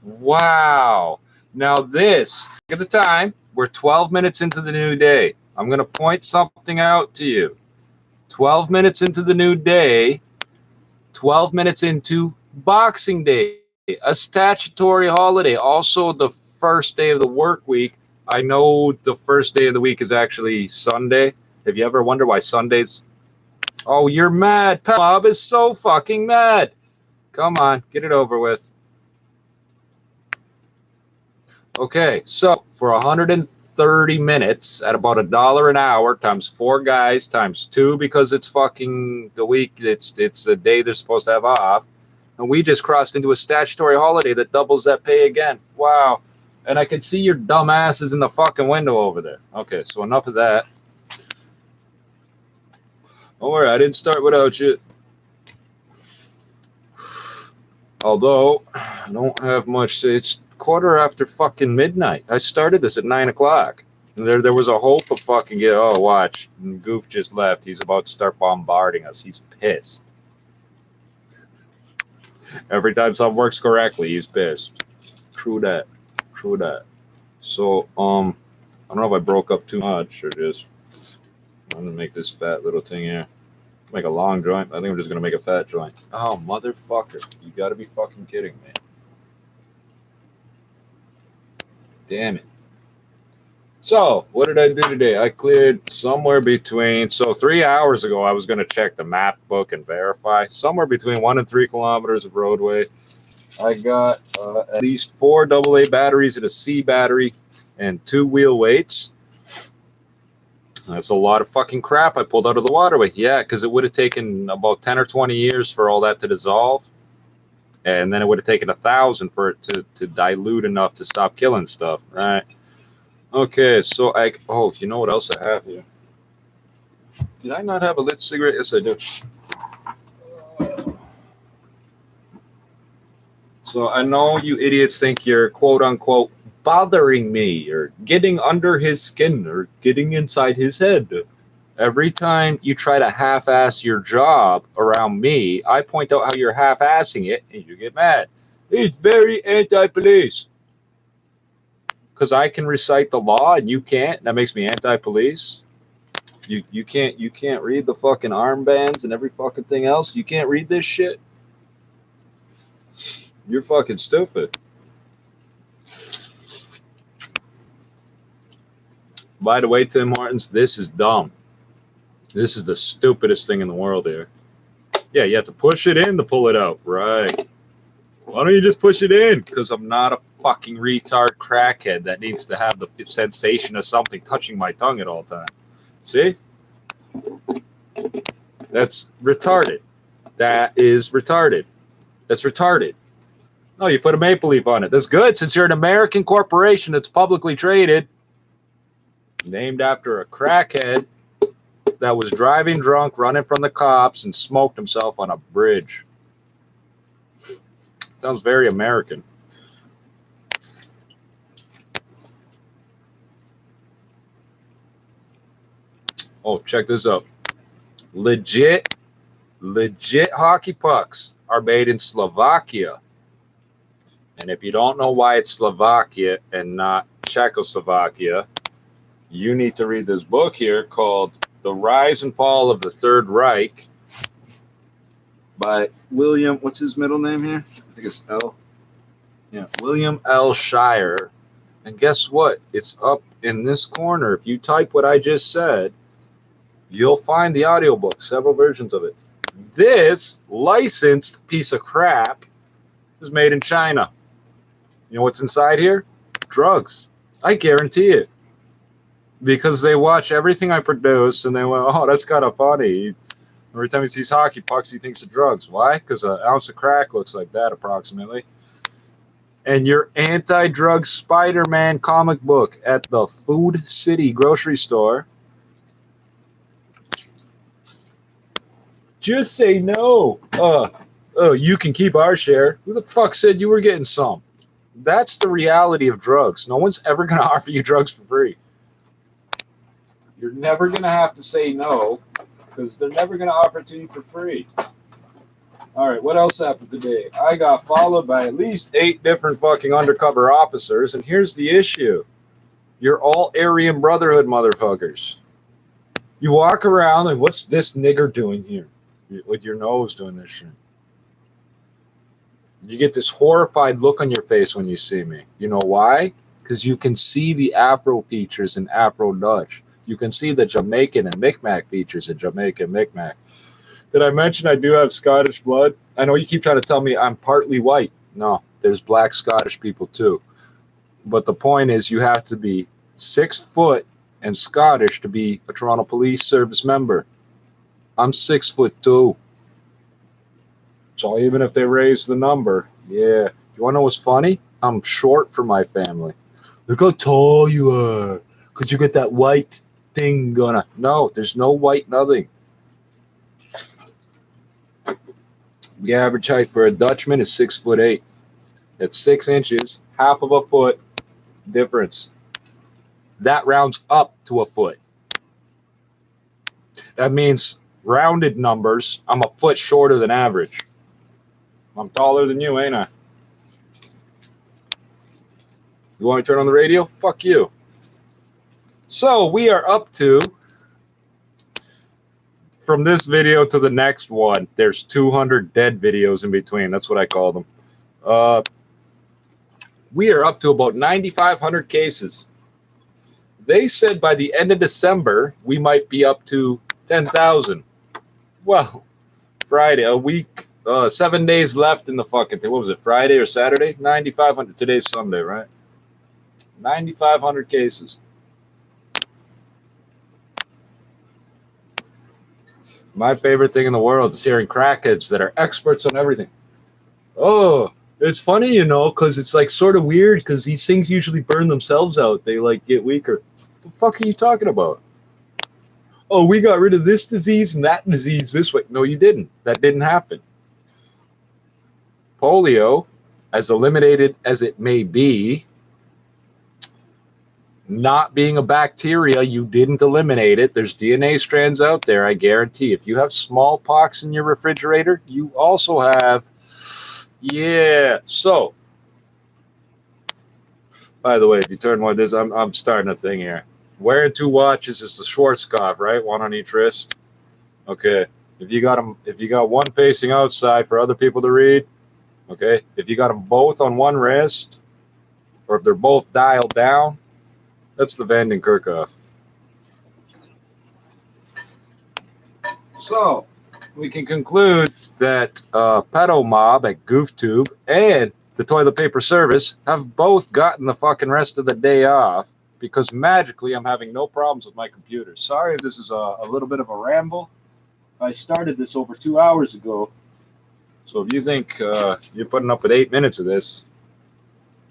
Wow. Now this, look at the time. We're 12 minutes into the new day. I'm going to point something out to you. 12 minutes into the new day, 12 minutes into Boxing Day, a statutory holiday, also the first day of the work week. I know the first day of the week is actually Sunday. Have you ever wondered why Sundays? Oh, you're mad. Bob is so fucking mad. Come on, get it over with. Okay, so for 130 minutes at about $1 an hour times four guys times two because it's fucking the week, it's the day they're supposed to have off. And we just crossed into a statutory holiday that doubles that pay again. Wow. And I can see your dumb asses in the fucking window over there. Okay, so enough of that. Don't worry, I didn't start without you. Although, I don't have much. It's quarter after fucking midnight. I started this at 9 o'clock. There was a hope of fucking get. Oh, watch. And Goof just left. He's about to start bombarding us. He's pissed. Every time something works correctly, he's pissed. True that. True that. So, I don't know if I broke up too much or just. I'm gonna make this fat little thing here. Make a long joint. I think I'm just gonna make a fat joint. Oh, motherfucker! You gotta be fucking kidding me. Damn it. So, what did I do today? I cleared somewhere between, so 3 hours ago, I was going to check the map book and verify. Somewhere between 1 and 3 kilometers of roadway. I got at least 4 AA batteries and a C battery and 2 wheel weights. That's a lot of fucking crap I pulled out of the waterway. Yeah, because it would have taken about 10 or 20 years for all that to dissolve. And then it would have taken 1,000 for it to dilute enough to stop killing stuff, right? Okay, so oh, you know what else I have here? Did I not have a lit cigarette? Yes, I do. So I know you idiots think you're quote unquote bothering me or getting under his skin or getting inside his head. Every time you try to half-ass your job around me, I point out how you're half-assing it and you get mad. It's very anti-police. Because I can recite the law and you can't. That makes me anti-police. You can't read the fucking armbands and every fucking thing else. You can't read this shit. You're fucking stupid. By the way, Tim Hortons, this is dumb. This is the stupidest thing in the world here. Yeah, you have to push it in to pull it out. Right. Why don't you just push it in? Because I'm not a fucking retard crackhead that needs to have the sensation of something touching my tongue at all times. See? That's retarded. That is retarded. That's retarded. No, you put a maple leaf on it. That's good since you're an American corporation that's publicly traded, named after a crackhead that was driving drunk, running from the cops, and smoked himself on a bridge. Sounds very American. Oh, check this out. Legit hockey pucks are made in Slovakia. And if you don't know why it's Slovakia and not Czechoslovakia, you need to read this book here called The Rise and Fall of the Third Reich by William, what's his middle name here? I think it's L. Yeah, William L. Shire. And guess what? It's up in this corner. If you type what I just said, you'll find the audiobook, several versions of it. This licensed piece of crap is made in China. You know what's inside here? Drugs. I guarantee it. Because they watch everything I produce and they went, oh, that's kind of funny. Every time he sees hockey pucks, he thinks of drugs. Why? Because an ounce of crack looks like that approximately. And your anti-drug Spider-Man comic book at the Food City grocery store. Just say no. You can keep our share. Who the fuck said you were getting some? That's the reality of drugs. No one's ever going to offer you drugs for free. You're never going to have to say no because they're never going to offer it to you for free. All right, what else happened today? I got followed by at least 8 different fucking undercover officers, and here's the issue. You're all Aryan Brotherhood motherfuckers. You walk around and what's this nigger doing here? With your nose doing this shit. You get this horrified look on your face when you see me. You know why? Because you can see the Afro features in Afro Dutch. You can see the Jamaican and Micmac features in Jamaican Micmac. Did I mention I do have Scottish blood? I know you keep trying to tell me I'm partly white. No, there's black Scottish people too. But the point is you have to be 6 foot and Scottish to be a Toronto Police Service member. I'm 6'2". So even if they raise the number, yeah. You want to know what's funny? I'm short for my family. Look how tall you are. Because you get that white thing going on. No, there's no white nothing. The average height for a Dutchman is 6'8". That's 6 inches, half of a foot difference. That rounds up to a foot. That means rounded numbers, I'm a foot shorter than average. I'm taller than you, ain't I? You want me to turn on the radio? Fuck you. So we are up to, from this video to the next one, there's 200 dead videos in between. That's what I call them. We are up to about 9,500 cases. They said by the end of December, we might be up to 10,000. Well, Friday, a week, 7 days left in the fucking thing. What was it, Friday or Saturday? 9,500. Today's Sunday, right? 9,500 cases. My favorite thing in the world is hearing crackheads that are experts on everything. Oh, it's funny, you know, because it's like sort of weird because these things usually burn themselves out. They like get weaker. What the fuck are you talking about? Oh, we got rid of this disease and that disease this way. No, you didn't. That didn't happen. Polio, as eliminated as it may be, not being a bacteria, you didn't eliminate it. There's DNA strands out there, I guarantee. If you have smallpox in your refrigerator, you also have, yeah. So, by the way, if you turn one of this, I'm starting a thing here. Wearing 2 watches is the Schwarzkopf, right? One on each wrist. Okay. If you got them, if you got one facing outside for other people to read, okay. If you got them both on one wrist, or if they're both dialed down, that's the Van den Kerkhoff. So we can conclude that Pedo Mob at GoofTube and the Toilet Paper Service have both gotten the fucking rest of the day off because magically I'm having no problems with my computer. Sorry if this is a little bit of a ramble. I started this over 2 hours ago. So if you think you're putting up with 8 minutes of this,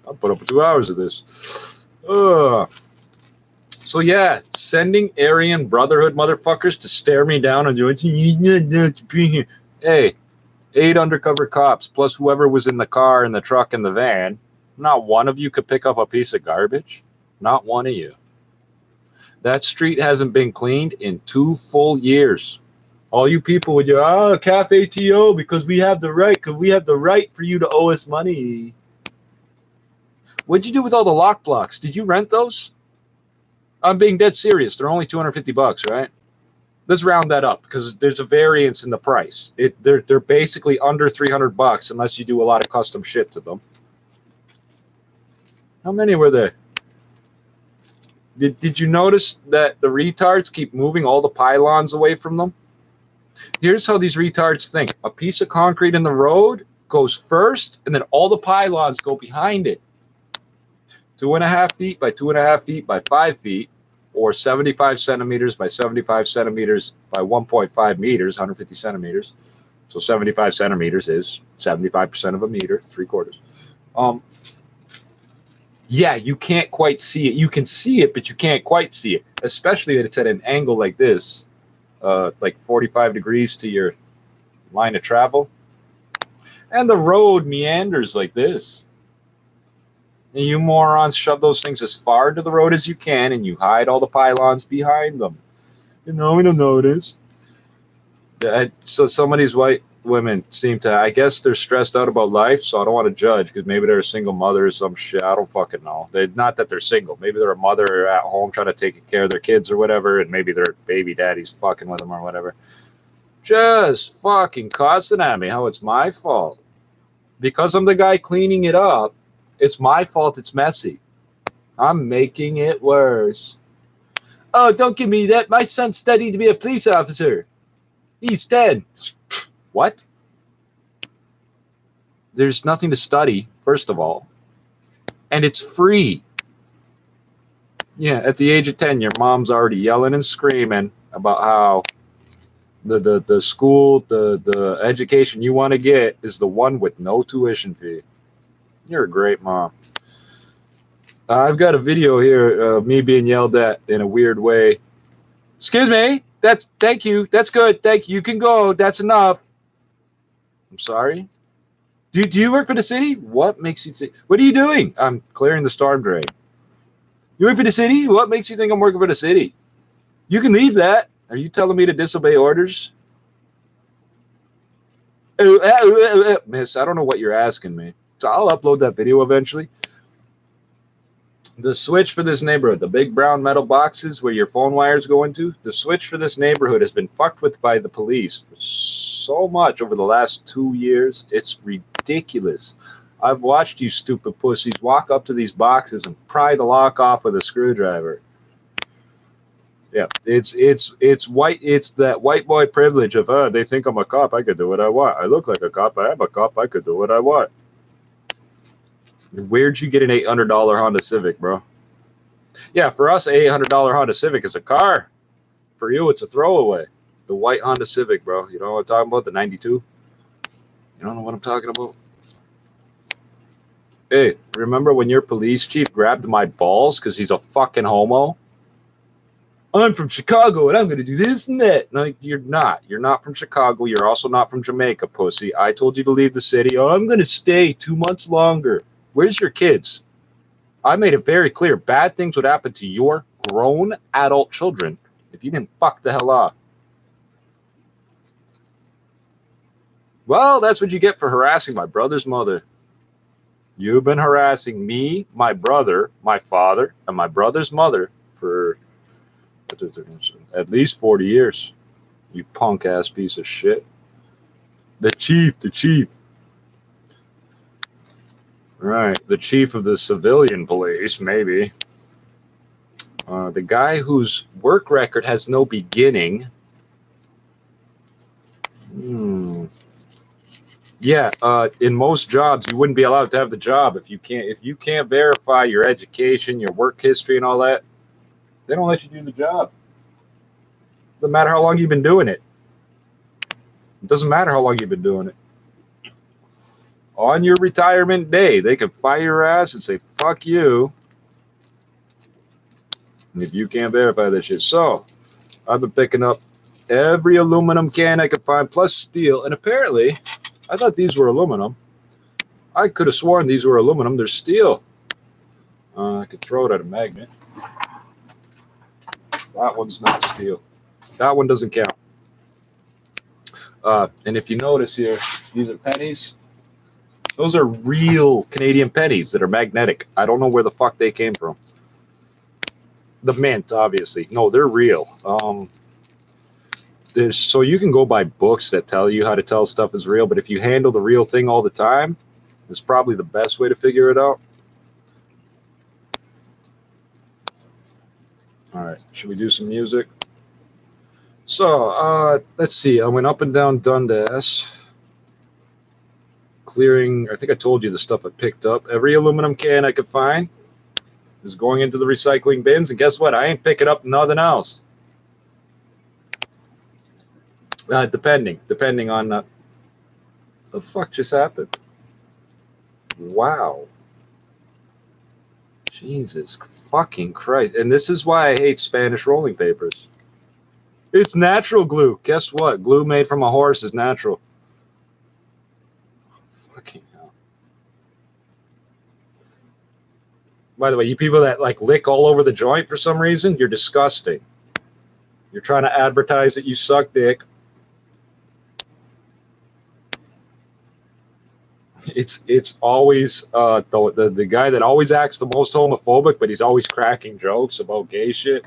I'll put up with 2 hours of this. So yeah, sending Aryan Brotherhood motherfuckers to stare me down and doing, hey, 8 undercover cops plus whoever was in the car, in the truck, in the van. Not one of you could pick up a piece of garbage. Not one of you. That street hasn't been cleaned in 2 full years. All you people with your KPT because we have the right, because we have the right for you to owe us money. What'd you do with all the lock blocks? Did you rent those? I'm being dead serious. They're only $250, right? Let's round that up because there's a variance in the price. They're basically under $300 unless you do a lot of custom shit to them. How many were there? Did you notice that the retards keep moving all the pylons away from them? Here's how these retards think. A piece of concrete in the road goes first, and then all the pylons go behind it. 2.5 feet by 2.5 feet by 5 feet, or 75 centimeters by 75 centimeters by 1.5 meters, 150 centimeters. So 75 centimeters is 75% of a meter, 3/4. Yeah, you can't quite see it. You can see it, but you can't quite see it, especially that it's at an angle like this, like 45 degrees to your line of travel. And the road meanders like this. And you morons shove those things as far to the road as you can, and you hide all the pylons behind them. You know, we don't notice. So somebody's white women seem to, I guess they're stressed out about life, so I don't want to judge because maybe they're a single mother or some shit. I don't fucking know. Not that they're single. Maybe they're a mother at home trying to take care of their kids or whatever, and maybe their baby daddy's fucking with them or whatever. Just fucking cussing at me how it's my fault. Because I'm the guy cleaning it up, it's my fault it's messy. I'm making it worse. Oh, don't give me that. My son's studying to be a police officer. He's 10. What? There's nothing to study, first of all. And it's free. Yeah, at the age of 10, your mom's already yelling and screaming about how the school, the education you want to get is the one with no tuition fee. You're a great mom. I've got a video here of me being yelled at in a weird way. Excuse me. Thank you. That's good. Thank you. You can go. That's enough. I'm sorry. Do you work for the city? What makes you think? What are you doing? I'm clearing the storm drain. You work for the city? What makes you think I'm working for the city? You can leave that. Are you telling me to disobey orders? Miss, I don't know what you're asking me. So I'll upload that video eventually. The switch for this neighborhood, the big brown metal boxes where your phone wires go into, the switch for this neighborhood has been fucked with by the police for so much over the last 2 years. It's ridiculous. I've watched you stupid pussies walk up to these boxes and pry the lock off with a screwdriver. Yeah, it's that white boy privilege of they think I'm a cop, I could do what I want. I look like a cop, I am a cop, I could do what I want. Where'd you get an $800 Honda Civic, bro? Yeah, for us, an $800 Honda Civic is a car. For you, it's a throwaway. The white Honda Civic, bro. You know what I'm talking about? The 92? You don't know what I'm talking about? Hey, remember when your police chief grabbed my balls because he's a fucking homo? I'm from Chicago and I'm going to do this and that. No, you're not. You're not from Chicago. You're also not from Jamaica, pussy. I told you to leave the city. Oh, I'm going to stay 2 months longer. Where's your kids? I made it very clear bad things would happen to your grown adult children if you didn't fuck the hell off. Well, that's what you get for harassing my brother's mother. You've been harassing me, my brother, my father, and my brother's mother for at least 40 years. You punk-ass piece of shit. The chief. Right, the chief of the civilian police, maybe. The guy whose work record has no beginning. Yeah, in most jobs, you wouldn't be allowed to have the job if you can't verify your education, your work history, and all that. They don't let you do the job. Doesn't matter how long you've been doing it. It doesn't matter how long you've been doing it. On your retirement day, they can fire your ass and say, fuck you. And if you can't verify that shit. So, I've been picking up every aluminum can I could find, plus steel. And apparently, I thought these were aluminum. I could have sworn these were aluminum. They're steel. I could throw it at a magnet. That one's not steel. That one doesn't count. And if you notice here, these are pennies. Those are real Canadian pennies that are magnetic. I don't know where the fuck they came from. The mint, obviously. No, they're real. So you can go buy books that tell you how to tell stuff is real, but if you handle the real thing all the time, it's probably the best way to figure it out. All right, should we do some music? So, let's see. I went up and down Dundas. Clearing, I think I told you the stuff I picked up. Every aluminum can I could find is going into the recycling bins, and guess what? I ain't picking up nothing else. Depending on the fuck just happened. Wow. Jesus fucking Christ. And this is why I hate Spanish rolling papers. It's natural glue. Guess what? Glue made from a horse is natural. Fucking hell. By the way, you people that like lick all over the joint for some reason, you're disgusting. You're trying to advertise that you suck dick. It's always the guy that always acts the most homophobic, but he's always cracking jokes about gay shit.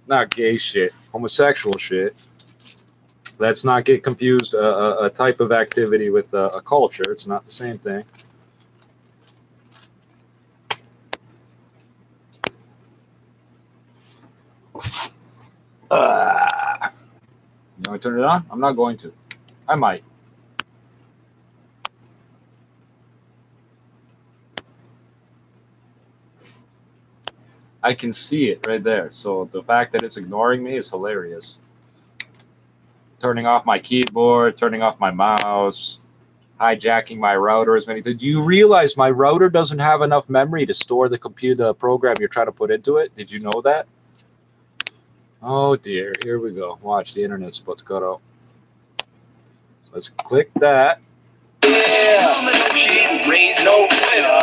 Not gay shit, homosexual shit. Let's not get confused. A type of activity with a culture. It's not the same thing. You want to turn it on? I'm not going to. I might. I can see it right there. So the fact that it's ignoring me is hilarious. Turning off my keyboard, turning off my mouse, hijacking my router as many times. Do you realize my router doesn't have enough memory to store the computer program you're trying to put into it? Did you know that? Oh dear, here we go. Watch, the internet's about to cut out. So let's click that. Yeah. Raise no Twitter.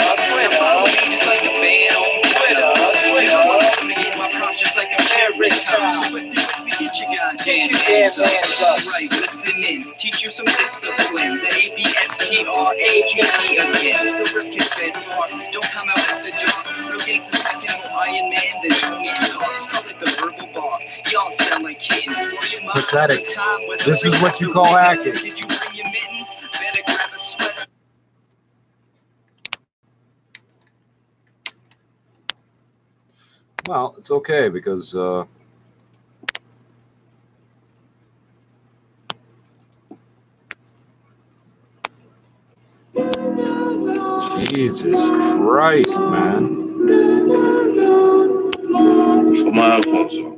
Follow me just like a fan on Twitter. I'm gonna get my props just like a terrorist. Get your goddamn hands up. Right, listen in. Teach you some discipline. The ABSTRAGT again. Still working fed hard. Don't come out after dark. Real gangsters packing on Iron Man. Then Tony Stark. Start with the verbal bar. Y'all sound like kids. Pathetic. This is what you call hacking. Did you bring your mittens? Better grab a sweater. Well, it's okay because Jesus Christ, man. For my headphones on.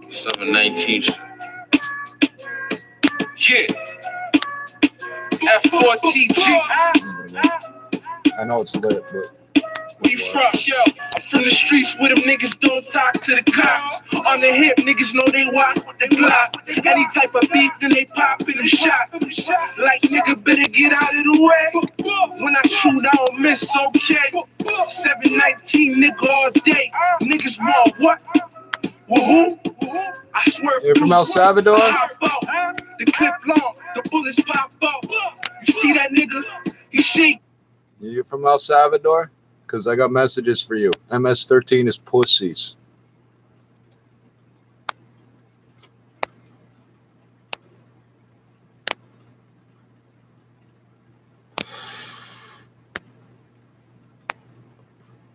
719. Yeah. F4TG. I know it's lit, but We from, yo, I'm from the streets where them niggas don't talk to the cops. On the hip, niggas know they walk with the Glock. Any type of beef, then they pop in them shots. Like, nigga, better get out of the way. When I shoot, I don't miss, okay? 719, nigga, all day. Niggas want what? Who? I swear. you're from El Salvador? The clip long, the bullets pop out. You see that nigga? He shake. You're from El Salvador? Because I got messages for you. MS-13 is pussies.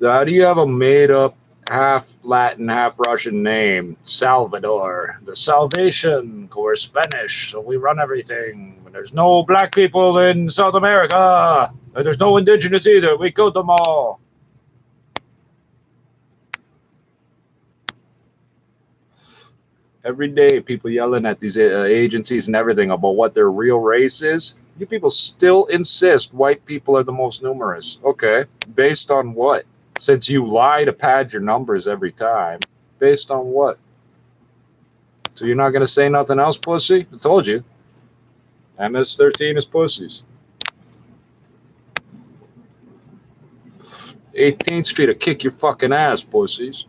How do you have a made-up half Latin, half Russian name? Salvador. The Salvation. We're Spanish, so we run everything. There's no black people in South America. There's no indigenous either. We killed them all. Every day, people yelling at these agencies and everything about what their real race is. You people still insist white people are the most numerous. Okay, based on what? Since you lie to pad your numbers every time, based on what? So you're not going to say nothing else, pussy? I told you. MS-13 is pussies. 18th Street will kick your fucking ass, pussies.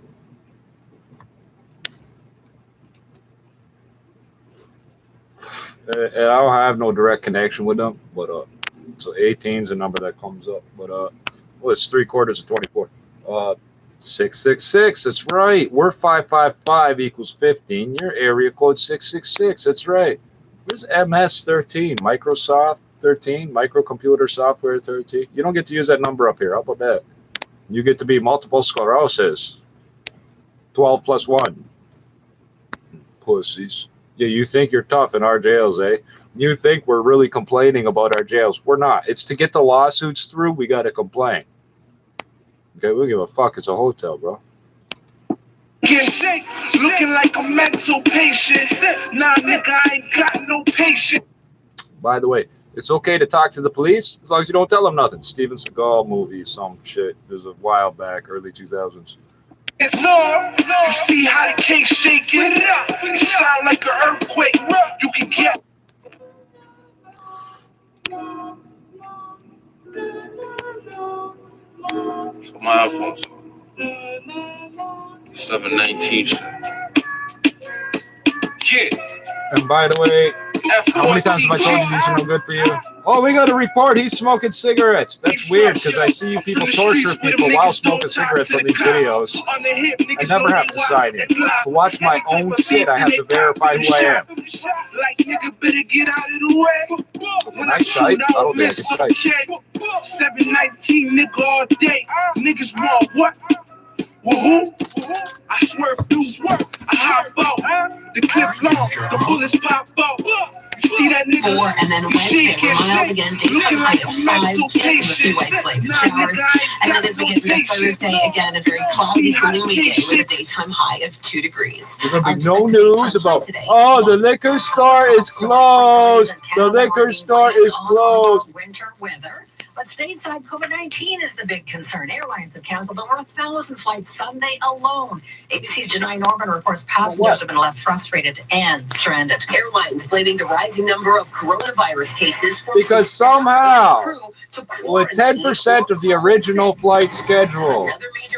And I don't have no direct connection with them, but so 18 is the number that comes up. But well, it's 3/4 of 24. 666. That's right. We're 555 equals 15. Your area code 666. That's right. Where's MS-13? Microsoft 13. Microcomputer software 13. You don't get to use that number up here. How about that? You get to be multiple sclerosis. 12 plus 1. Pussies. Yeah, you think you're tough in our jails, eh? You think we're really complaining about our jails. We're not. It's to get the lawsuits through, we got to complain. Okay, we give a fuck. It's a hotel, bro. Looking like a mental patient. Nah, nigga, I ain't got no patience. By the way, it's okay to talk to the police as long as you don't tell them nothing. Steven Seagal movie, some shit. It was a while back, early 2000s. No, you see how the cake shaking? It sound like an earthquake. You can get. For my headphones on. 719. Yeah. And by the way, How many times have I told you these are no good for you? Oh, we got to report he's smoking cigarettes. That's weird because I see you people torture people while smoking cigarettes on these videos. I never have to sign in. To watch my own shit, I have to verify who I am. Can I type? I don't think I can type. 719 nigga all day. Niggas want what? Woohoo! I swerve through, I hop out. The clip long, the bullets pop out. You see that nigga? 4 and then Wednesday, we're mild again, daytime high of 5, chance of a few isolated showers. And then as we get into Thursday, again, a very cloudy, gloomy day with a daytime high of 2 degrees. There's going to be no news about, oh, the liquor store is closed. The liquor store is closed. Winter weather. But stateside COVID-19 is the big concern. Airlines have canceled over 1,000 flights Sunday alone. ABC's Janai Norman reports passengers have been left frustrated and stranded. Airlines blaming the rising number of coronavirus cases for because somehow, with 10% of the original flight schedule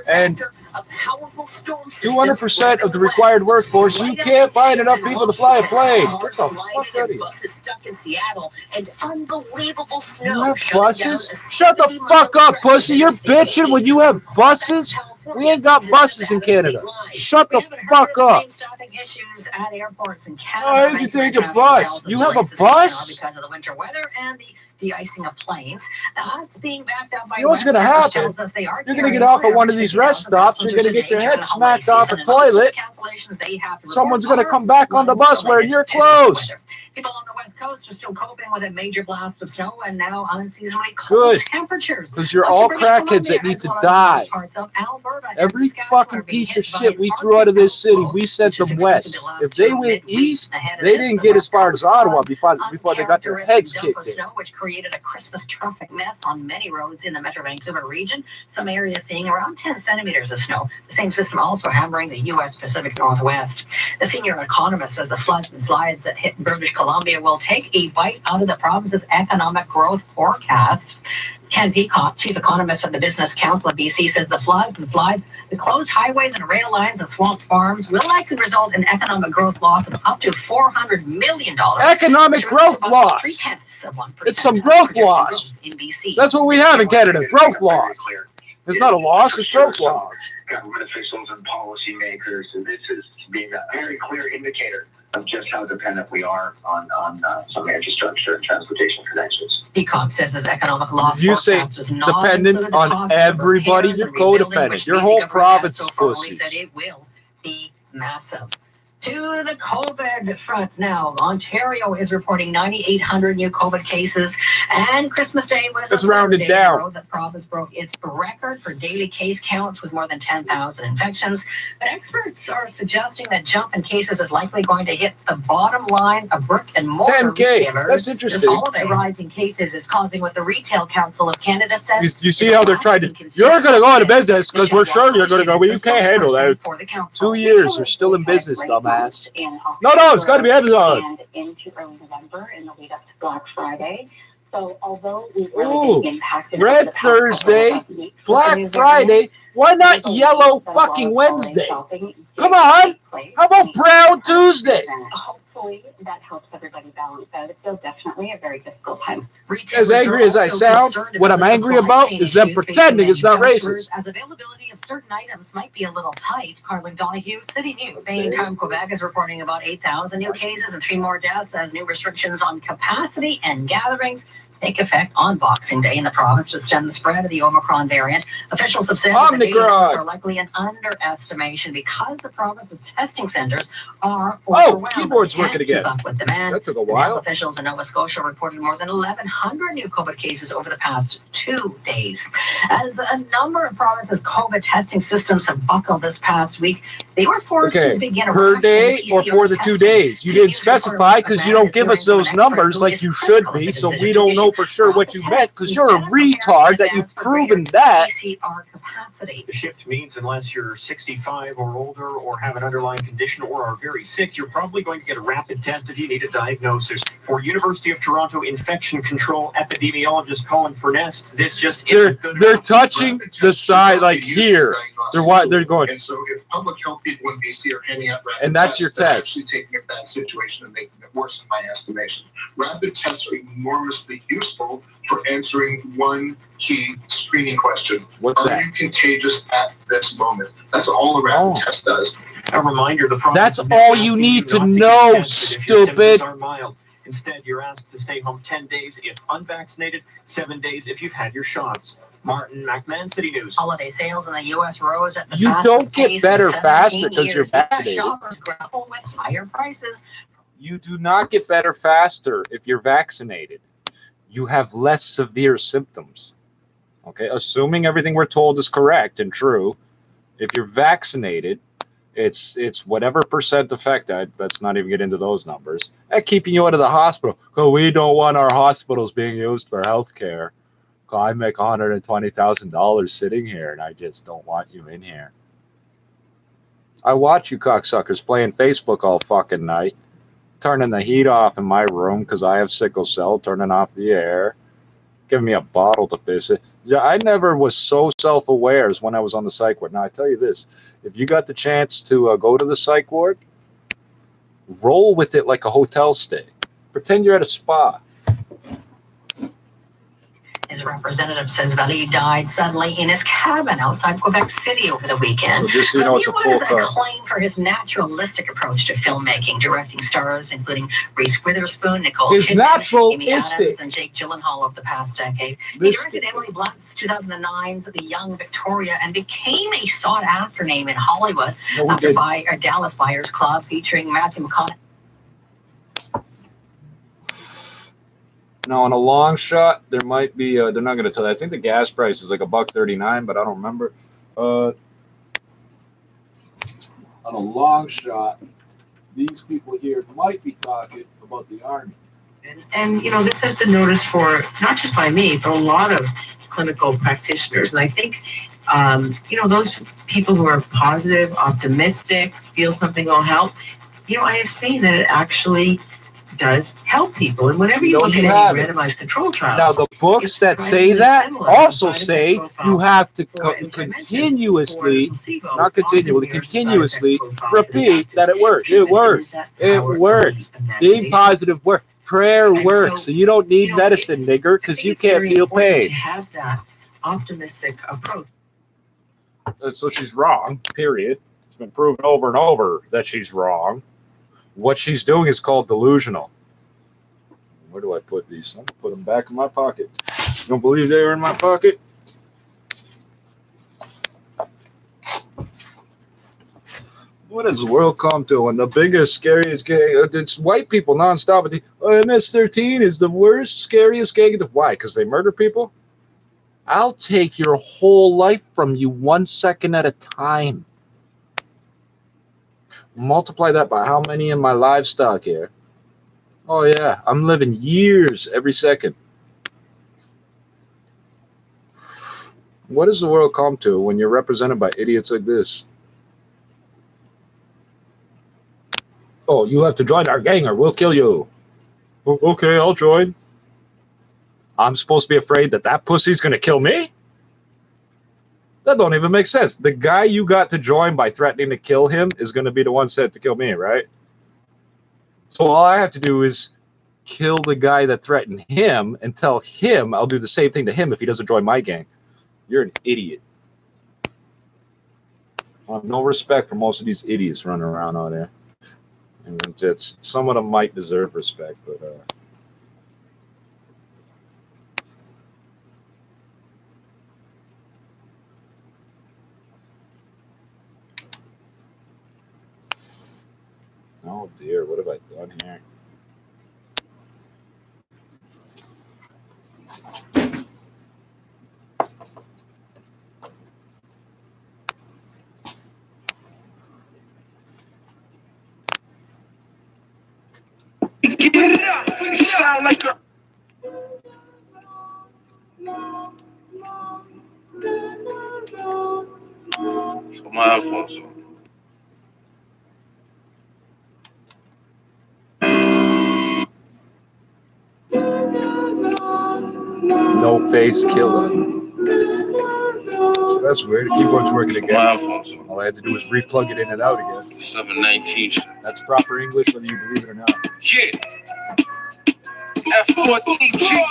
and 200% of the required workforce, you can't find enough people to fly a plane. Get the fuck out of here. Buses stuck in Seattle and unbelievable snow. You have buses? Shut the fuck up, pussy. You're bitching when you have buses? We ain't got buses in Canada. Shut the fuck up. I heard you take a bus. You have a bus? Because of the winter weather and the de-icing of planes. It's being backed up by you know what's going to happen? You're going to get off at one of these rest stops. You're going to get your head smacked off a toilet. Someone's going to come back on the bus wearing your clothes. People on the West Coast are still coping with a major blast of snow and now unseasonably cold temperatures. Because you're all crackheads that need to die. Every fucking piece of shit we threw out of this city, we sent them west. If they went east, they didn't get as far as Ottawa before they got their heads kicked in. Which created a Christmas traffic mess on many roads in the Metro Vancouver region. Some areas seeing around 10 centimeters of snow. The same system also hammering the U.S. Pacific Northwest. The senior economist says the floods and slides that hit British Columbia will take a bite out of the province's economic growth forecast. Ken Peacock, chief economist of the Business Council of BC, says the floods and slides, the closed highways and rail lines and swamp farms will likely result in economic growth loss of up to $400 million. Economic growth loss. It's some growth loss. In BC. That's what we have in Canada, growth loss. It's not a loss, it's growth loss. Government officials and policymakers, and this is being a very clear indicator of just how dependent we are on some infrastructure and transportation connections. Peacock says his economic loss you say dependent on everybody, you're codependent. Your whole province is pussies. That it will be massive. To the COVID front now. Ontario is reporting 9,800 new COVID cases, and Christmas Day was Let's round it down. The province broke its record for daily case counts with more than 10,000 infections. But experts are suggesting that jump in cases is likely going to hit the bottom line of brick and mortar 10K. retailers. That's interesting. This holiday rising cases is causing what the Retail Council of Canada says. You see how they're trying to. You're going to go out of business because we're sure you're going to go. Well, you can't handle that. 2 years, they're still in business, dumbass. No, it's got to be Amazon. And into early November in the lead up to Black Friday. So although we've really been impacted Red Thursday, Black Friday, why not Yellow fucking Wednesday? Come on, how about Brown Tuesday? Hopefully that helps everybody balance out. It's still definitely a very difficult time. As angry as I sound, what I'm angry about is them pretending it's not racist. As availability of certain items might be a little tight, Carlin Donahue, City News. Same time, Quebec is reporting about 8,000 new cases and 3 more deaths as new restrictions on capacity and gatherings take effect on Boxing Day in the province to stem the spread of the Omicron variant. Officials have said that the cases are likely an underestimation because the province's testing centers are overwhelmed. Keyboard's working again. Up with demand. That took a while. Officials in Nova Scotia reported more than 1,100 new COVID cases over the past 2 days. As a number of provinces' COVID testing systems have buckled this past week, they were forced to begin a per day or for the 2 days? You didn't specify because you don't give us those numbers like you should be, so we don't know for sure what you meant because you're a retard that you've proven that. Capacity. The shift means unless you're 65 or older or have an underlying condition or are very sick, you're probably going to get a rapid test if you need a diagnosis. For University of Toronto infection control epidemiologist Colin Furness, this just they're touching the side like here. They're going. And so if public health people in BC are handing out rapid And that's tests, your they're test. actually taking a bad situation and making it worse, in my estimation. Rapid tests are enormously useful for answering one key screening question. What's that? Are you contagious at this moment? That's all a rapid test does. A reminder, the problem That's is all asking you need to not get know, tested if your symptoms stupid. are mild. Instead, you're asked to stay home 10 days if unvaccinated, 7 days if you've had your shots. Martin, McMahon City News. Holiday sales in the U.S. rose at the You fastest don't get pace better in 17 faster because you're years. Yet vaccinated. shoppers grapple with higher prices. You do not get better faster if you're vaccinated. You have less severe symptoms. Okay, assuming everything we're told is correct and true, if you're vaccinated, it's whatever percent effect. Let's not even get into those numbers. At keeping you out of the hospital. Because we don't want our hospitals being used for health care. I make $120,000 sitting here, and I just don't want you in here. I watch you cocksuckers playing Facebook all fucking night, turning the heat off in my room because I have sickle cell, turning off the air, giving me a bottle to piss it. Yeah, I never was so self-aware as when I was on the psych ward. Now, I tell you this, if you got the chance to go to the psych ward, roll with it like a hotel stay. Pretend you're at a spa. His representative says Valley died suddenly in his cabin outside Quebec City over the weekend. So just so you know, it's a full cut. Acclaimed for his naturalistic approach to filmmaking, directing stars including Reese Witherspoon, Nicole His Kidman, Amy naturalistic. Adams, and Jake Gyllenhaal of the past decade. He directed Emily Blunt's 2009's The Young Victoria and became a sought-after name in Hollywood after Dallas Buyers Club featuring Matthew McConaughey. Now, on a long shot, there might be, they're not going to tell you. I think the gas price is like $1.39, but I don't remember. On a long shot, these people here might be talking about the Army. And, you know, this has been noticed for, not just by me, but a lot of clinical practitioners. And I think, you know, those people who are positive, optimistic, feel something will help, you know, I have seen that it actually does help people. And whenever you look at any randomized control trials, now the books that say that also say you have to continuously, not continually, continuously repeat that it works. It works. It works. Being positive works. Prayer works. So you don't need medicine, nigger, because you can't feel pain. To have that optimistic approach. So she's wrong, period. It's been proven over and over that she's wrong. What she's doing is called delusional. Where do I put these? I'm going to put them back in my pocket. You don't believe they were in my pocket? What does the world come to? And the biggest, scariest gang, it's white people nonstop. MS-13 is the worst, scariest gang. Why? Because they murder people? I'll take your whole life from you 1 second at a time. Multiply that by how many in my livestock here. Oh yeah, I'm living years every second. What does the world come to when you're represented by idiots like this? Oh, you have to join our gang or we'll kill you. Oh, okay, I'll join. I'm supposed to be afraid that that pussy's gonna kill me? That don't even make sense. The guy you got to join by threatening to kill him is going to be the one sent to kill me, right? So all I have to do is kill the guy that threatened him and tell him I'll do the same thing to him if he doesn't join my gang. You're an idiot. I have no respect for most of these idiots running around out there. And it's, some of them might deserve respect, but oh dear, what have I done here? Get it up, you sound like a... Toma Alfonso. No face killer. That's weird. The keyboard's working It's on again. my iPhone, so All I had to do was replug it in and out again. 719 shit. That's proper English, whether you believe it or not. Yeah. F4TG.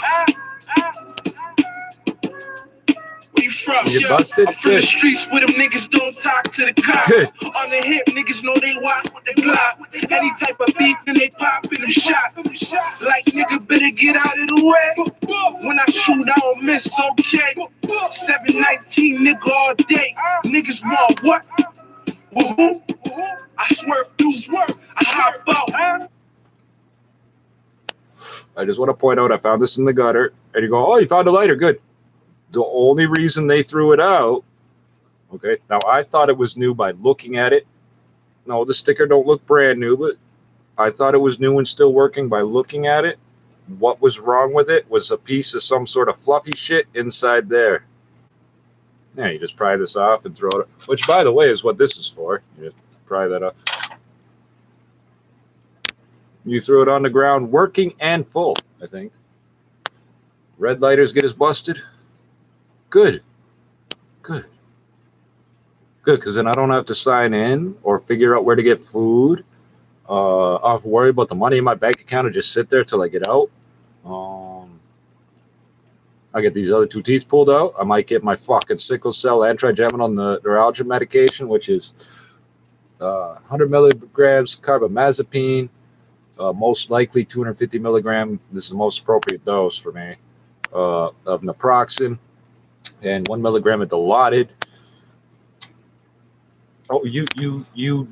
Where you from? You Yeah. busted? I'm from the Good. streets where them niggas don't talk to the cops. Good. On the hip, niggas know they walk with the Glock. Any type of beef, then they pop in them shots. Like nigga better get out of the way. When I shoot, I don't miss, okay. 719 nigga all day. Niggas want what? Woo-hoo. I swerve through work. I hop out. I just want to point out I found this in the gutter. And you go, oh, you found a lighter. Good. The only reason they threw it out, okay, now I thought it was new by looking at it. No, the sticker don't look brand new, but I thought it was new and still working by looking at it. What was wrong with it was a piece of some sort of fluffy shit inside there. Yeah, you just pry this off and throw it, which, by the way, is what this is for. You just pry that off. You threw it on the ground, working and full, I think. Red lighters get us busted. Good. Good. Good, because then I don't have to sign in or figure out where to get food. I don't have to worry about the money in my bank account and just sit there till I get out. I get these other two teeth pulled out. I might get my fucking sickle cell anti-geminal neuralgia medication, which is 100 milligrams carbamazepine, most likely 250 milligram. This is the most appropriate dose for me of naproxen, and 1 milligram of Dilaudid. Oh, you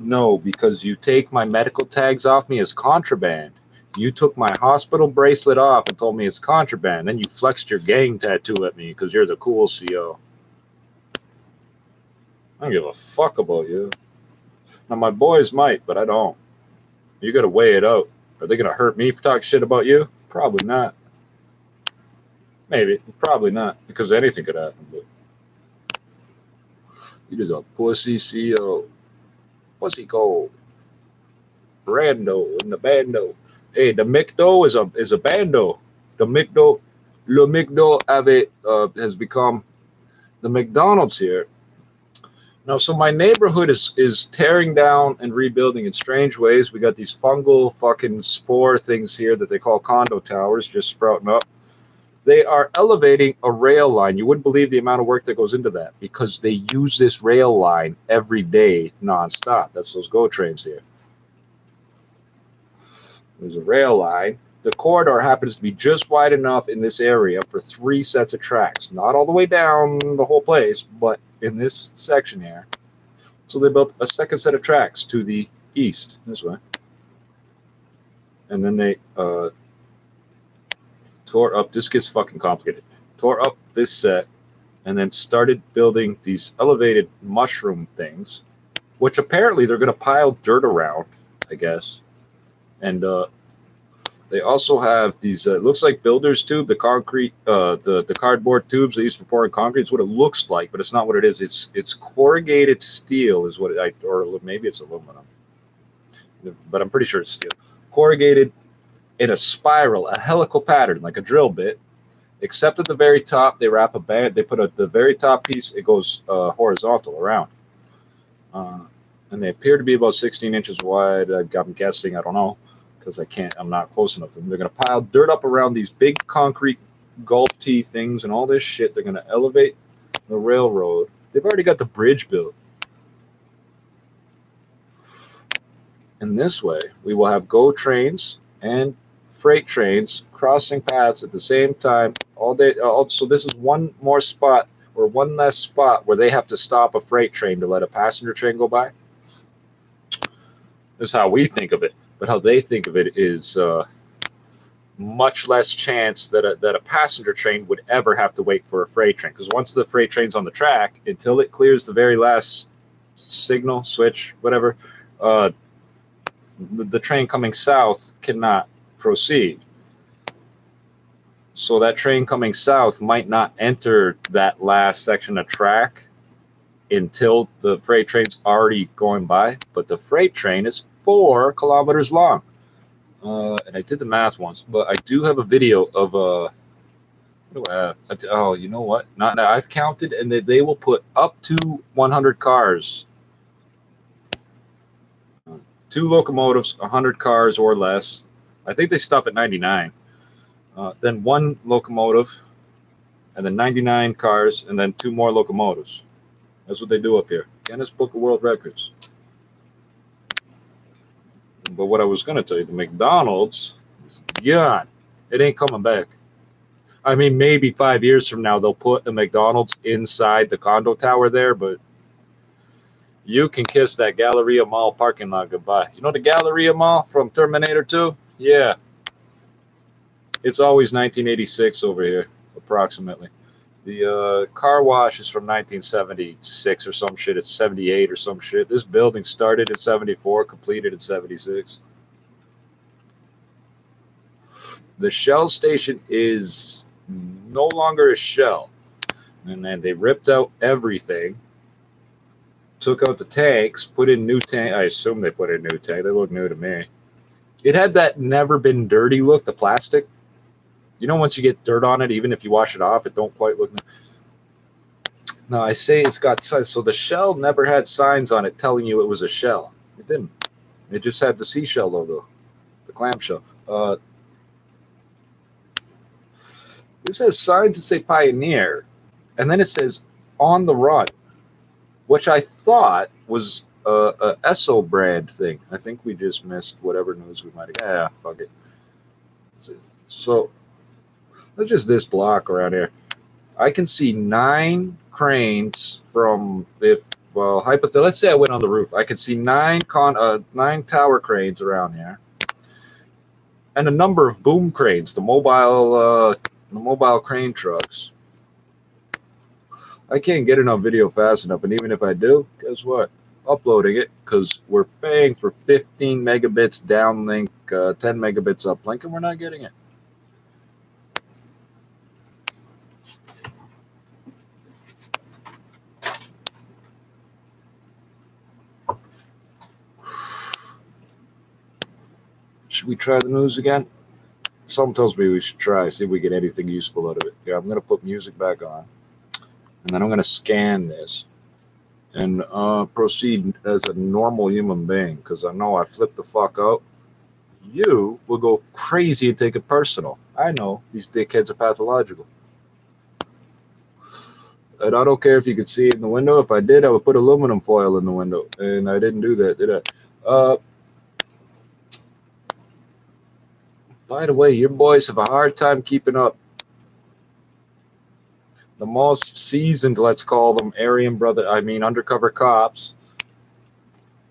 know, because you take my medical tags off me as contraband. You took my hospital bracelet off and told me it's contraband. Then you flexed your gang tattoo at me because you're the cool CO. I don't give a fuck about you. Now, my boys might, but I don't. You got to weigh it out. Are they going to hurt me for talking shit about you? Probably not. Maybe. Probably not. Because anything could happen. But you just a pussy CO. Pussy cold. Brando and the bando. Hey, the McDo is a bando. The McDo, Le McDo has become the McDonald's here. Now, so my neighborhood is tearing down and rebuilding in strange ways. We got these fungal fucking spore things here that they call condo towers just sprouting up. They are elevating a rail line. You wouldn't believe the amount of work that goes into that because they use this rail line every day nonstop. That's those GO trains here. There's a rail line. The corridor happens to be just wide enough in this area for 3 sets of tracks. Not all the way down the whole place, but in this section here. So they built a second set of tracks to the east, this way. And then they tore up, this gets fucking complicated, tore up this set and then started building these elevated mushroom things, which apparently they're going to pile dirt around, I guess. And they also have these, it looks like builder's tube, the concrete, the cardboard tubes they use for pouring concrete. It's what it looks like, but it's not what it is. It's corrugated steel is what it, or maybe it's aluminum, but I'm pretty sure it's steel. Corrugated in a spiral, a helical pattern, like a drill bit, except at the very top, they wrap a band, they put at the very top piece, it goes horizontal around. And they appear to be about 16 inches wide. I'm guessing, I don't know, because I'm not close enough to them. They're going to pile dirt up around these big concrete Gulf T things and all this shit. They're going to elevate the railroad. They've already got the bridge built. And this way, we will have GO trains and freight trains crossing paths at the same time all day. So this is one more spot, or one less spot, where they have to stop a freight train to let a passenger train go by. This is how we think of it, but how they think of it is much less chance that a passenger train would ever have to wait for a freight train, because once the freight train's on the track, until it clears the very last signal, switch, whatever, the train coming south cannot proceed. So that train coming south might not enter that last section of track until the freight train's already going by, but the freight train is 4 kilometers long. And I did the math once, but I do have a video of What do I have? Oh, you know what? Not now. I've counted, and they will put up to 100 cars. 2 locomotives, 100 cars or less. I think they stop at 99. Then 1 locomotive, and then 99 cars, and then 2 more locomotives. That's what they do up here. Guinness Book of World Records. But what I was going to tell you, the McDonald's is gone. It ain't coming back. I mean, maybe 5 years from now they'll put a McDonald's inside the condo tower there, but you can kiss that Galleria Mall parking lot goodbye. You know the Galleria Mall from Terminator 2? Yeah. It's always 1986 over here, approximately. The car wash is from 1976 or some shit. It's 78 or some shit. This building started in 74, completed in 76. The Shell station is no longer a Shell. And then they ripped out everything, took out the tanks, put in new tank. I assume they put in new tank. They look new to me. It had that never been dirty look, the plastic. You know, once you get dirt on it, even if you wash it off, it don't quite look. No, I say it's got signs. So the Shell never had signs on it telling you it was a Shell. It didn't. It just had the seashell logo, the clamshell. This has signs that say Pioneer, and then it says On the Run, which I thought was a Esso brand thing. I think we just missed whatever news we might have. Yeah, fuck it. So that's just this block around here. I can see 9 cranes from, hypothetically, let's say I went on the roof. I could see 9 tower cranes around here, and a number of boom cranes, the mobile crane trucks. I can't get enough video fast enough, and even if I do, guess what? Uploading it, because we're paying for 15 megabits downlink, 10 megabits uplink, and we're not getting it. Should we try the news again? Something tells me we should try, see if we get anything useful out of it. Yeah, I'm going to put music back on, and then I'm going to scan this and proceed as a normal human being, because I know I flipped the fuck out. You will go crazy and take it personal. I know these dickheads are pathological. And I don't care if you could see it in the window. If I did, I would put aluminum foil in the window, and I didn't do that, did I? By the way, your boys have a hard time keeping up. The most seasoned, let's call them, undercover cops,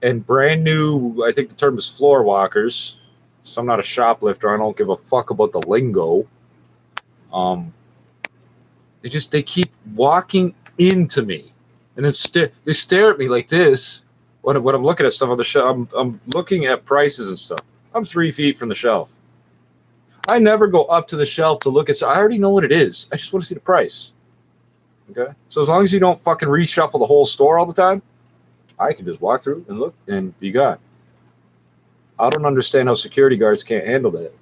and brand new, I think the term is floor walkers. So I'm not a shoplifter. I don't give a fuck about the lingo. They keep walking into me, and then they stare at me like this. When I'm looking at stuff on the shelf, I'm looking at prices and stuff. I'm 3 feet from the shelf. I never go up to the shelf to look at. I already know what it is. I just want to see the price. Okay? So as long as you don't fucking reshuffle the whole store all the time, I can just walk through and look and be gone. I don't understand how security guards can't handle that.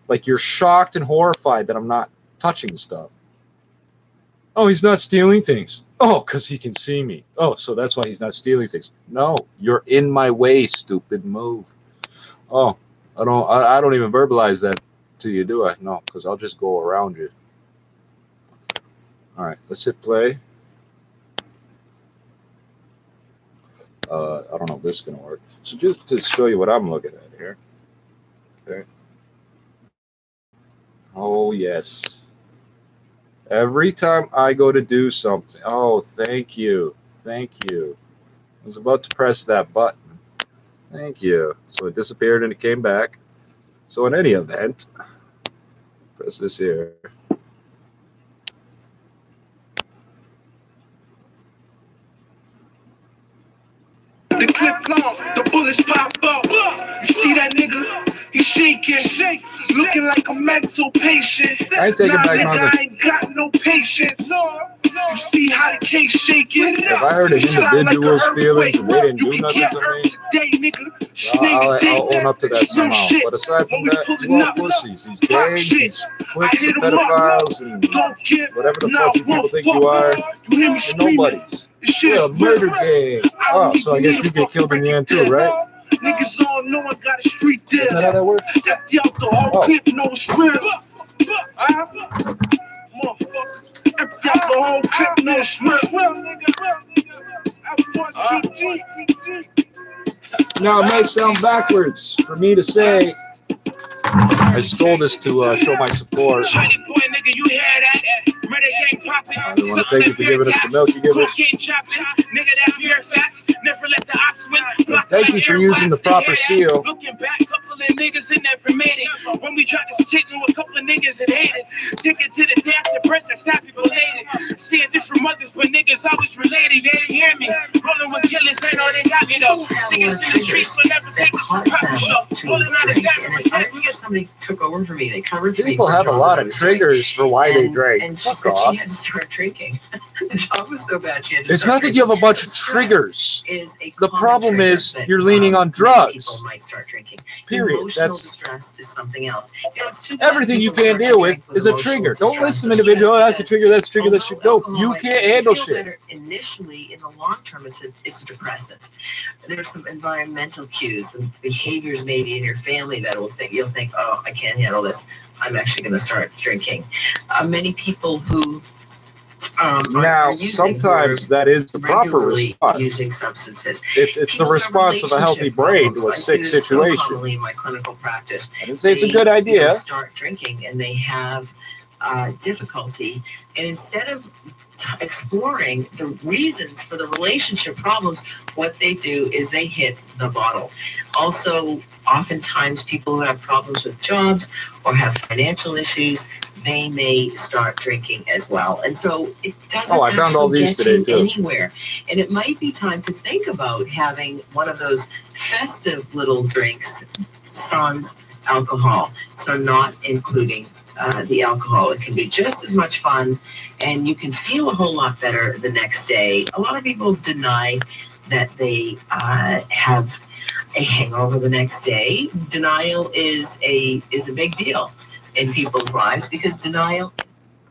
Like, you're shocked and horrified that I'm not touching stuff. Oh, he's not stealing things. Oh, because he can see me. Oh, so that's why he's not stealing things. No, you're in my way, stupid. Move. Oh, I don't even verbalize that to you, do I? No, because I'll just go around you. All right, let's hit play. I don't know if this is going to work. So just to show you what I'm looking at here. Okay. Oh, yes. Every time I go to do something. Oh, thank you. Thank you. I was about to press that button. Thank you. So it disappeared and it came back. So in any event, press this here. The clip long, the bullets pop up. You see that nigga? He shaking, looking like a mental patient. I take it back, nigga, I ain't got no patience. You see how the cake shaking? If I hurt an individual's feelings and they didn't do nothing to me, I'll own up to that somehow. But aside from that, you all pussies. These gangs, these cliques of pedophiles, and whatever the fuck you people think you are, you're nobodies. Yeah, murder gang. Oh, so I guess you get killed in the end too, right? Niggas all know I got a street there. Isn't that how that works? Empty out the whole clip, no swear. Motherfucker. Empty out the whole clip, no swear. Now, it might sound backwards for me to say I stole this to show my support. I want to thank you for giving us the milk you give us. Thank you for using the proper seal. Looking back, couple of niggas in there for made it. When we tried to stick to a couple of niggas that hated. Ticket to the dance and press that's happy belated. Seeing different mothers, but niggas always related. They didn't hear me. Rolling with killers, they know they got me though. Singing to the streets will never take us to pop show. Rolling out of that. I remember somebody took over for me. They covered for me. People have a lot of triggers for why they drink. And she said she had to start drinking. The job was so bad she had to It's start not that you have a bunch of triggers. The problem is you're leaning on drugs. People might start drinking. Period. Emotional That's distress is something else. You know, it's too bad everything you people can't start deal with drinking is a emotional trigger. Don't distress. listen to individual. Oh, that's a trigger. That's a trigger. That's a dope. Although You alcohol can't might handle feel shit. better initially, in the long term, it's a depressant. There's some environmental cues and behaviors maybe in your family that you'll think, oh, I can't handle this. I'm actually going to start drinking. Many people who Now, sometimes that is the proper response. Using substances. It's the response of a healthy brain to a sick situation. So commonly in my clinical practice, I didn't say it's a good idea. They start drinking and they have difficulty, and instead of exploring the reasons for the relationship problems, what they do is they hit the bottle. Also, oftentimes people who have problems with jobs or have financial issues, they may start drinking as well. And so it doesn't I found all these today too. Anywhere. And it might be time to think about having one of those festive little drinks sans alcohol, so not including the alcohol. It can be just as much fun, and you can feel a whole lot better the next day. A lot of people deny that they have a hangover the next day. Denial is a big deal in people's lives because denial.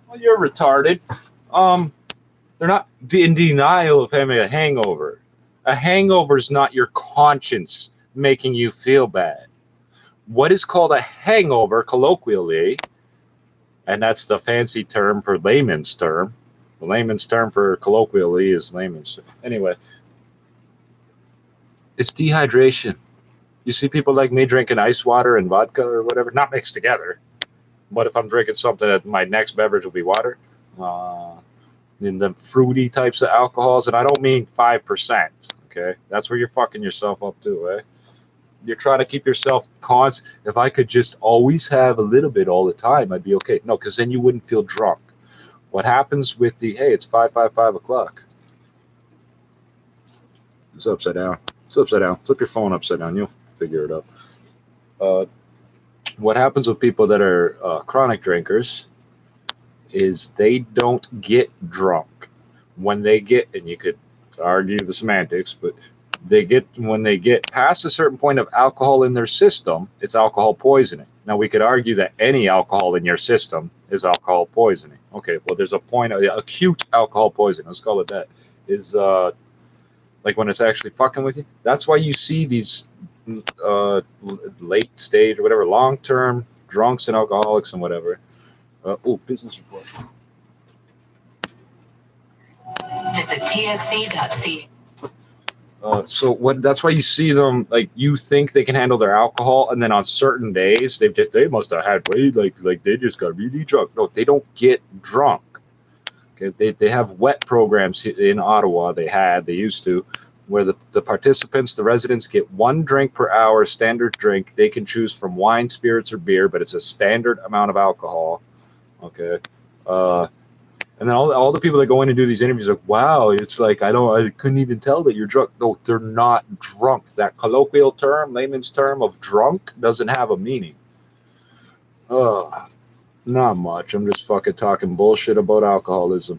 Well, you're retarded. They're not in denial of having a hangover. A hangover is not your conscience making you feel bad. What is called a hangover, colloquially, and that's the fancy term for layman's term. The layman's term for colloquially is layman's. Anyway, it's dehydration. You see people like me drinking ice water and vodka or whatever, not mixed together. But if I'm drinking something, that my next beverage will be water. In the fruity types of alcohols, and I don't mean 5%. Okay, that's where you're fucking yourself up too, eh? You're trying to keep yourself constant. If I could just always have a little bit all the time, I'd be okay. No, because then you wouldn't feel drunk. What happens with the, hey, it's 5 o'clock. It's upside down. It's upside down. Flip your phone upside down. You'll figure it out. What happens with people that are chronic drinkers is they don't get drunk. When they get, and you could argue the semantics, but when they get past a certain point of alcohol in their system, it's alcohol poisoning. Now, we could argue that any alcohol in your system is alcohol poisoning. Okay, well, there's a point of acute alcohol poisoning. Let's call it that. Is like when it's actually fucking with you. That's why you see these late stage or whatever, long-term drunks and alcoholics and whatever. Business report. Visit tsc.ca. That's why you see them, like, you think they can handle their alcohol, and then on certain days they must have had way like they just got really drunk. No, they don't get drunk. Okay, they have wet programs in Ottawa. They used to, where the participants, the residents, get 1 drink per hour, standard drink. They can choose from wine, spirits, or beer, but it's a standard amount of alcohol. Okay. And then all the people that go in and do these interviews are like, wow, it's like, I couldn't even tell that you're drunk. No, they're not drunk. That colloquial term, layman's term of drunk doesn't have a meaning. Not much. I'm just fucking talking bullshit about alcoholism.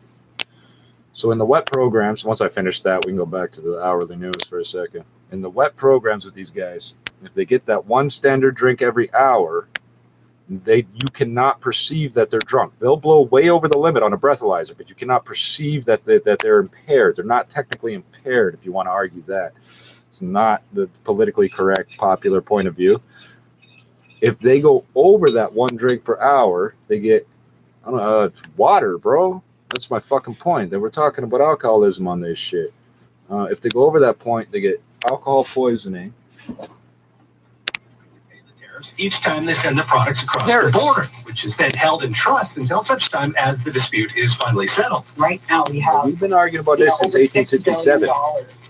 So in the wet programs, once I finish that, we can go back to the hourly news for a second. In the wet programs with these guys, if they get that one standard drink every hour, you cannot perceive that they're drunk. They'll blow way over the limit on a breathalyzer, but you cannot perceive that they're impaired. They're not technically impaired, if you want to argue that. It's not the politically correct, popular point of view. If they go over that one drink per hour, they get, I don't know, it's water, bro. That's my fucking point. Then we're talking about alcoholism on this shit. If they go over that point, they get alcohol poisoning. Each time they send their products across the border, which is then held in trust until such time as the dispute is finally settled. Right now We've been arguing about this since 1867.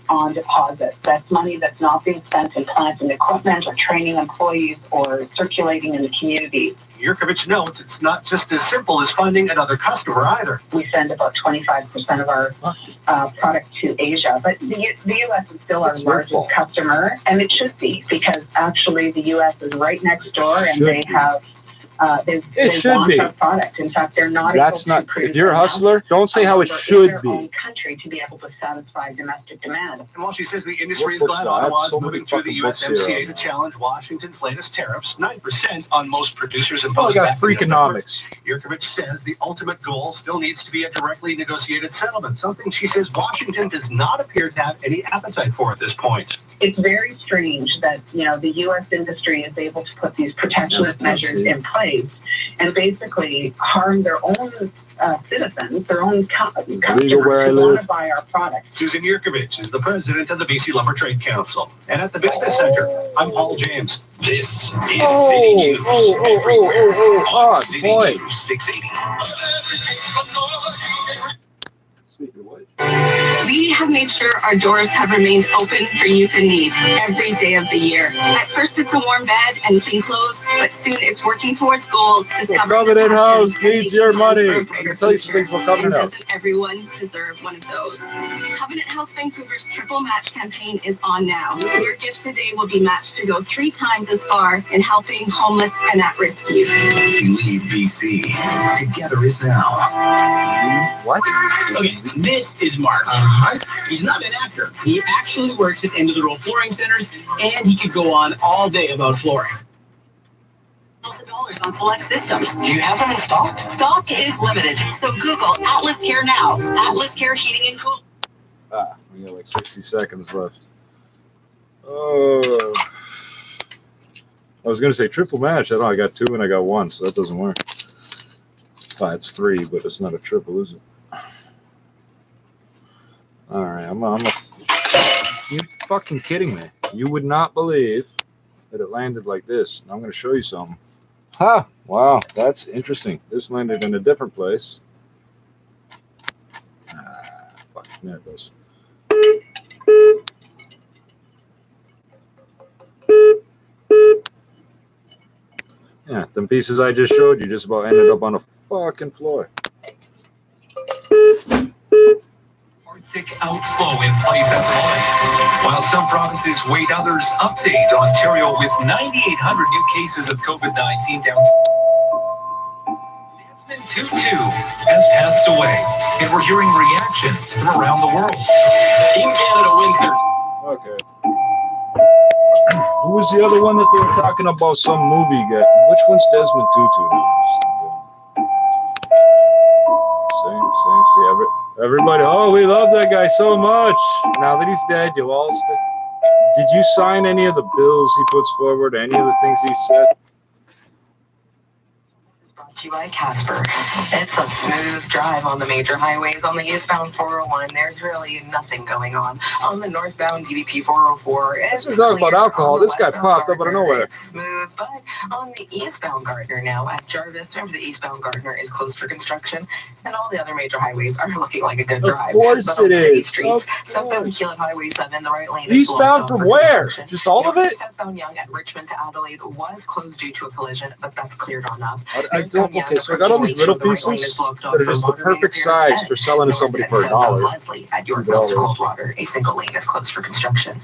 On deposit. That's money that's not being spent in plant and equipment or training employees or circulating in the community. Yurkovich notes it's not just as simple as finding another customer either. We send about 25% of our product to Asia, but the U.S. is still our largest customer, and it should be, because actually the U.S. is right next door, and they have they want our product. In fact, they're not able to produce. If you're a hustler, don't say how it should be. Own country to be able to satisfy domestic demand. And while she says the industry is glad Ottawa is moving through the USMCA to challenge Washington's latest tariffs, 9% on most producers imposed. Oh, got freakonomics. Yurkovich says the ultimate goal still needs to be a directly negotiated settlement, something she says Washington does not appear to have any appetite for at this point. It's very strange that, the U.S. industry is able to put these protectionist measures in place and basically harm their own citizens, their own customers who want to buy our product. Susan Yurkovich is the president of the BC Lumber Trade Council. And at the Business Center, I'm Paul James. This is City News. City News 680. We have made sure our doors have remained open for youth in need every day of the year. At first, it's a warm bed and clean clothes, but soon it's working towards goals. Covenant House needs your money. I'm going to tell you some things about Covenant House. Doesn't everyone deserve one of those? Covenant House Vancouver's Triple Match campaign is on now. Your gift today will be matched to go 3 times as far in helping homeless and at-risk youth. Leave BC. Together is now. What? Okay, this is Mark. He's not an actor. He actually works at end-of-the-row flooring centers, and he could go on all day about flooring. $1,000 on select systems. Do you have them in stock? Stock is limited, so Google Atlas Care now. Atlas Care Heating and Cooling. We got like 60 seconds left. Oh, I was gonna say triple match. I got 2 and I got 1, so that doesn't work. It's 3, but it's not a triple, is it? All right, you fucking kidding me? You would not believe that it landed like this. I'm going to show you something. Wow, that's interesting. This landed in a different place. Fuck, there it goes. Yeah, them pieces I just showed you just about ended up on a fucking floor. Arctic outflow in place at the moment. While some provinces wait, others update. Ontario with 9,800 new cases of COVID-19 down. Desmond Tutu has passed away, and we're hearing reaction from around the world. Team Canada wins their... Okay. Who was the other one that they were talking about? Some movie guy. Which one's Desmond Tutu now? See, everybody. Oh, we love that guy so much. Now that he's dead, you'll all did you sign any of the bills he puts forward? Any of the things he said? To you by Casper. It's a smooth drive on the major highways. On the eastbound 401, there's really nothing going on. On the northbound DVP 404, this is talking about alcohol. This guy popped up out of nowhere. It's smooth, but on the eastbound Gardner now at Jarvis, remember the eastbound Gardner is closed for construction, and all the other major highways are looking like a good drive. Of course it is. Streets, southbound Keelan Highway 7, the right lane. Eastbound from where? Just all of it? Southbound Young at Richmond to Adelaide was closed due to a collision, but that's cleared on up. Okay, so I got all these little pieces that are just the perfect size for selling to somebody for $1. Leslie at Yorkville to Coldwater, a single lane is closed for construction.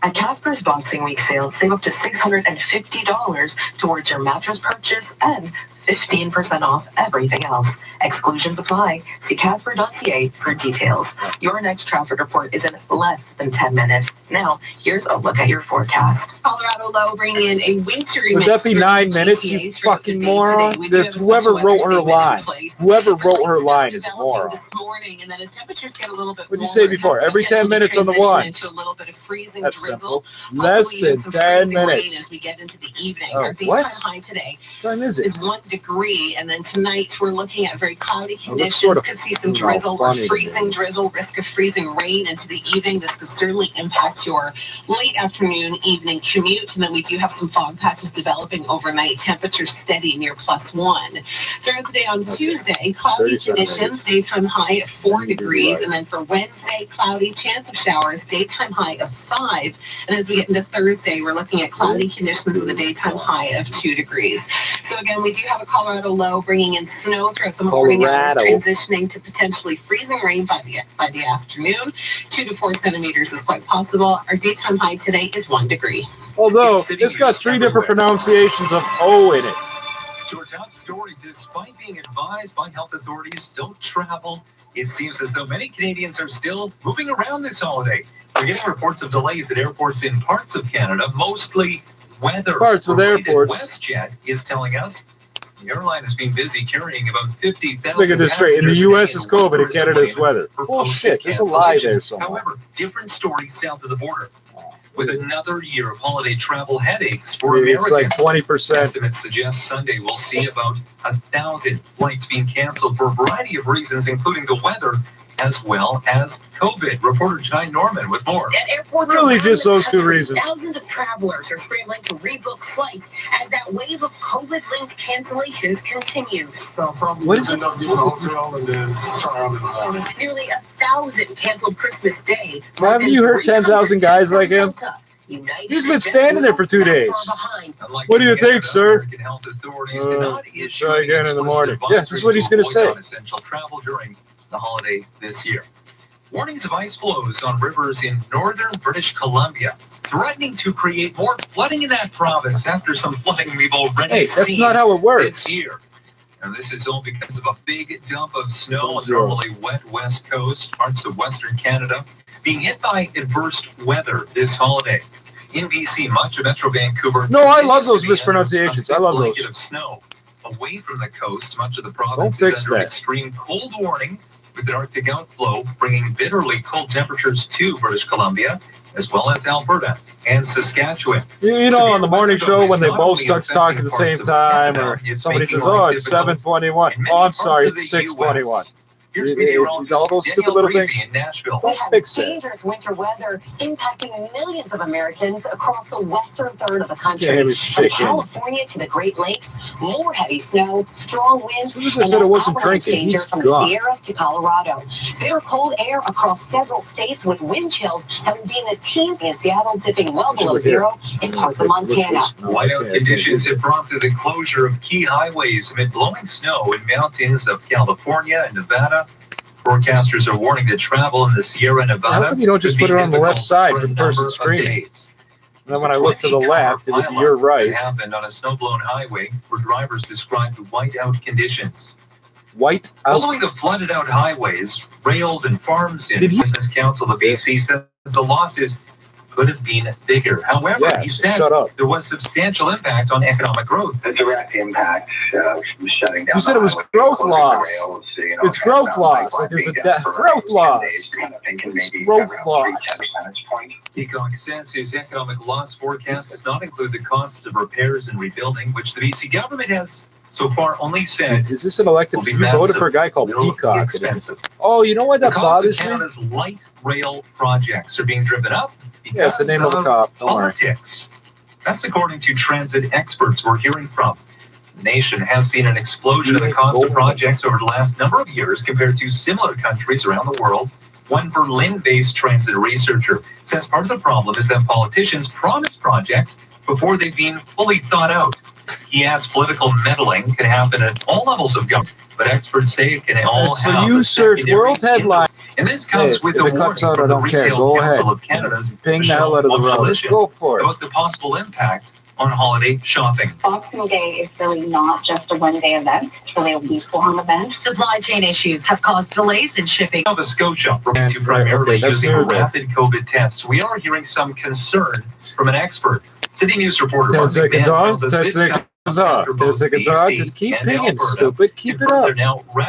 At Casper's Boxing Week sale, save up to $650 towards your mattress purchase and 15% off everything else. Exclusions apply. See Casper.ca for details. Your next traffic report is in less than 10 minutes. Now, here's a look at your forecast. Colorado low bringing in a wintry Would that be 9 minutes, you fucking moron? Whoever wrote her line. Whoever wrote her line is a moron. This morning, and then as temperatures get a little bit What'd you say before? Every 10 minutes on the ones. A little bit of freezing That's drizzle. simple. Less than 10 minutes. As we get into the evening. Oh, Our daytime what? high today What time is it? is 1 degree, and then tonight we're looking at very cloudy Oh, conditions. sort of, Could see some you know, drizzle or funny. freezing drizzle, risk of freezing rain into the evening. This could certainly impact your late afternoon, evening commute. And then we do have some fog patches developing overnight. Temperatures steady near +1. Throughout the day on Tuesday, cloudy 37 conditions, daytime high of 4 degrees, right. and then for Wednesday, cloudy, chance of showers, daytime high of 5. And as we get into Thursday, we're looking at cloudy conditions with a daytime high of 2 degrees. So again, we do have a Colorado low bringing in snow throughout the morning hours, transitioning to potentially freezing rain by the afternoon. 2 to 4 centimeters is quite possible. Our daytime high today is 1 degree. Although, it's got 3 different pronunciations of O in it. To our top story, despite being advised by health authorities, don't travel, it seems as though many Canadians are still moving around this holiday. We're getting reports of delays at airports in parts of Canada, mostly weather. Parts with airports. WestJet is telling us the airline has been busy carrying about 50,000. Let's make it this straight. In the U.S. it's COVID, in Canada it's weather. Bullshit, there's a lie there somewhere. However, different stories south of the border. With another year of holiday travel headaches for Maybe it's like Americans. 20%. Estimates suggest Sunday we'll see about 1,000 flights being canceled for a variety of reasons, including the weather as well as COVID. Reporter Ty Norman with more. At airports Really around just the those two country, reasons. Thousands of travelers are scrambling to rebook flights as that wave of COVID-linked cancellations continues. What is it? Nearly 1,000 canceled Christmas Day. Haven't you heard 10,000 guys like him? He's been standing there for 2 days. Unlike What do you Canada, think, sir? American health authorities did not issue try again any in the explicit morning. Yeah, this is what he's advisories gonna to say. avoid non-essential travel during the holiday this year. Warnings of ice flows on rivers in northern British Columbia, threatening to create more flooding in that province after some flooding we've already Hey, seen that's not how it works. this year. And this is all because of a big dump of snow on the Zero. normally wet west coast, parts of western Canada, being hit by adverse weather this holiday. In BC, much of Metro Vancouver. No, I love continues those to be under mispronunciations. a I love blanket those. Of snow. Away from the coast, much of the province Don't fix is under that. extreme cold warning, with an Arctic outflow bringing bitterly cold temperatures to British Columbia, as well as Alberta and Saskatchewan. You know, on the morning Severe weather, show when they though, is both not start only talking at the affecting same parts of time, Canada, or it's somebody making says, life "Oh, it's difficult 7:21." in many Oh, I'm parts sorry, of it's the 6:21. US. Here's meteorologist All those stupid Danielle little Breezy things. in Nashville. We have Fix that. dangerous winter weather impacting millions of Americans across the western third of the country. Yeah, it was From shaking. California to the Great Lakes, more heavy snow, strong winds, As soon as I said I wasn't drinking, danger he's from gone. the Sierras to Colorado. Bitter cold air across several states with wind chills that will be in the teens in Seattle, dipping well below zero in parts of Montana. Whiteout conditions have prompted the closure of key highways amid blowing snow in mountains of California and Nevada. Forecasters are warning that travel in the Sierra Nevada. How come you don't just could put be it on the left difficult side for for a the person number of streaming? days. And then when I look to the left, you're right. Happened on a snowblown highway where drivers described the whiteout conditions. White out. Following the flooded out highways, rails and farms in Did he- Business Council of BC says the losses could have been bigger. However, Yeah, he just says shut up. there was substantial impact on economic growth. The direct impact of shutting down. You said it was growth loss. It's growth loss. Like there's a growth loss. It's growth loss. Peacock says his economic loss forecast does not include the costs of repairs and rebuilding, which the BC government has so far only said Is this an elected? will be You voted massive, for a guy called really Peacock. expensive. Oh, you know what that The cost bothers of me? Canada's light rail projects are being driven up because Yeah, it's the name of a cop. Don't worry. politics. That's according to transit experts we're hearing from. The nation has seen an explosion in the cost of projects over the last number of years compared to similar countries around the world. One Berlin-based transit researcher says part of the problem is that politicians promise projects before they've been fully thought out. He adds political meddling can happen at all levels of government, but experts say it can all So have you a search secondary world headline. and this comes Hey, with if a it warning cuts out, I from the don't care. Retail Go Council ahead. of Canada's Ping the hell out of the Michelle road. Coalition Go for it. about the possible impact on holiday shopping. Boxing Day is really not just a one-day event. It's really a week-long event. Supply chain issues have caused delays in shipping. Nova Scotia, primarily using rapid COVID tests. We are hearing some concern from an expert. City News reporter 10 Mark seconds McMahon on, tells us 10 this seconds on, 10 seconds on. Just keep pinging, stupid. Keep it up. They're now